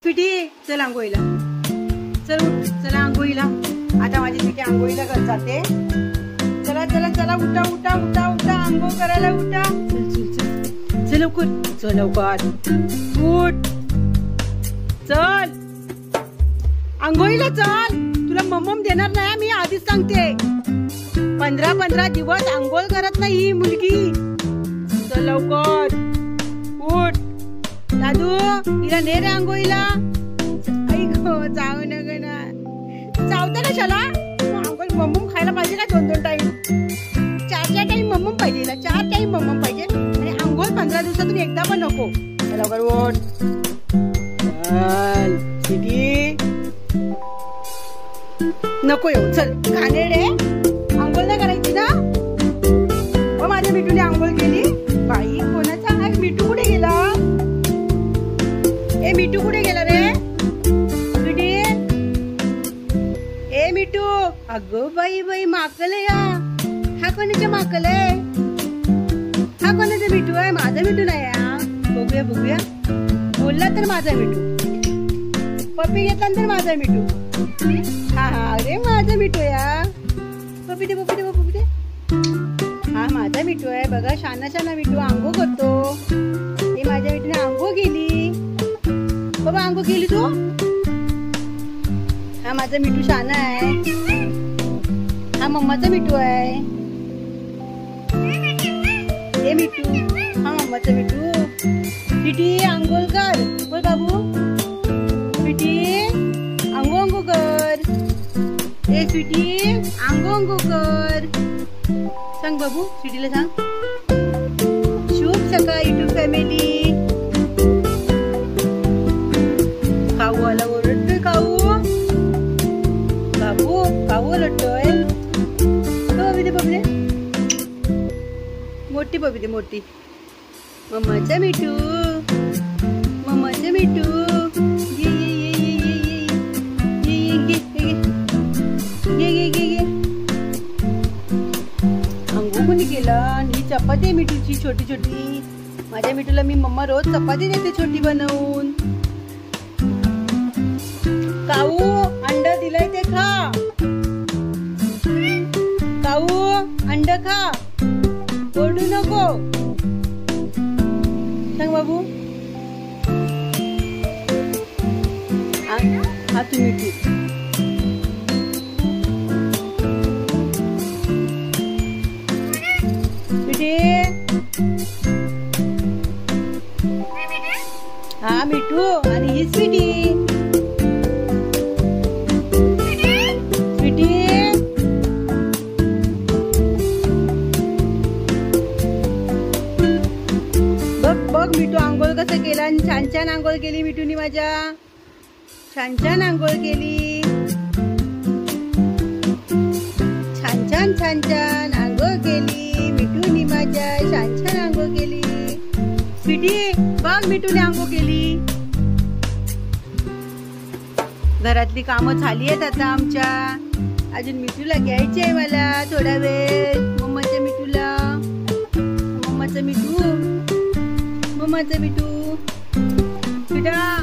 स्वीटी चल आंघोळीला, चल उठ, चला आंघोळीला. आता माझी स्वीटी आंघोळीला जाते. चला चला चला उठा उठा उठा उठा, आंघोळ करायला उठा. चल चल चल चल लवकर, चल लवकर उठ, चल आंघोळीला चल. तुला मम्मम देणार नाही मी आधीच सांगते. 15 दिवस आंघोळ करत नाही ही मुलगी. चल लवकर उठ. दादू हिला ने रे आंघोळीला. ऐक जाऊ नका ना, चावता कशाला. आंघोळ मम्मम खायला पाहिजे का 2-2 टाइम, 4 टाइम मम्मम पाहिजे हिला, 4 टाइम मम्मम पाहिजे. आणि आंघोळ 15 दिवसातून एकदा पण नको. लवकर उठ. चल सिटी नको येऊ, चल घाणेरडे. आंघोळ नाही करायची ना. माझ्या मिठूने आंघोळ केली. बाई कोणाचा आहे. मिठू कुठे गेला. ए मिठू कुठे गेला रे. मिठी ए मिठू. अगं बाई बाई माकल आहे या. हा कोणाच्या माकल आहे. हा कोणाचा मिठू आहे. माझा मिठू नाही या. बघूया बघूया. बोलला तर माझा मिठू. पप्पी घेतला तर माझा मिठू. हा हा अरे माझा मिठू या. पप्पी दे पप्पी दे पप्पी दे. हा माझा मिठू आहे बघा. शाना शाना मिठू आंघोळ करतो. हे माझ्या मिठूने आंघोळ केली. बाबा आंघोळ केली तू. हा माझा मिठू शाना आहे. हा मम्माचा मिठू आहे. हे मिठू हा मम्माचा मिठू. पिटी आंघोळ कर. बोल बाबू. पिटी आंघोळ आंघोळ कर. ए स्वीटी आंघोळ आंघोळ कर. सांग बाबू स्वीटीला सांग. शुभ सकाळ युट्यूब फॅमिली. काऊ आला ओरडतोय. काऊ बाबू काऊ ओरडतोय. बबी दे बबी दे. मोठी बबी दे मोठी. मम्माचा मिठू मम्माचा मिठू. ये ये ये ये ये ये ये ये ये ये. आंघोळ कोणी केला. ही चपाती आहे मिठूची छोटी छोटी. माझ्या मिठूला मी मम्मा रोज चपाती देते छोटी बनवून. काऊ अंड दिलाय ते खा. काऊ अंड खा. ओरडू नको. सांग बाबू. हा तू मिठू. हा मिठू आणि ही स्वीटी. स्वीटी बघ बघ मिठू आंघोळ कसं केला. आणि छान छान आंघोळ केली मिठूनी माझ्या. छान छान आंघोळ केली. छान छान छान छान आंघोळ केली मिठूनी माझ्या. छान छान आंघोळ केली. स्वीटी बघ मिठूने आंघोळ केली. घरातली कामं झाली आहेत आता आमच्या. अजून मिठूला घ्यायची आहे मला थोडा वेळ. मम्माच्या मिठूला. मम्माचं मिठू मम्माचं मिठू. बेटा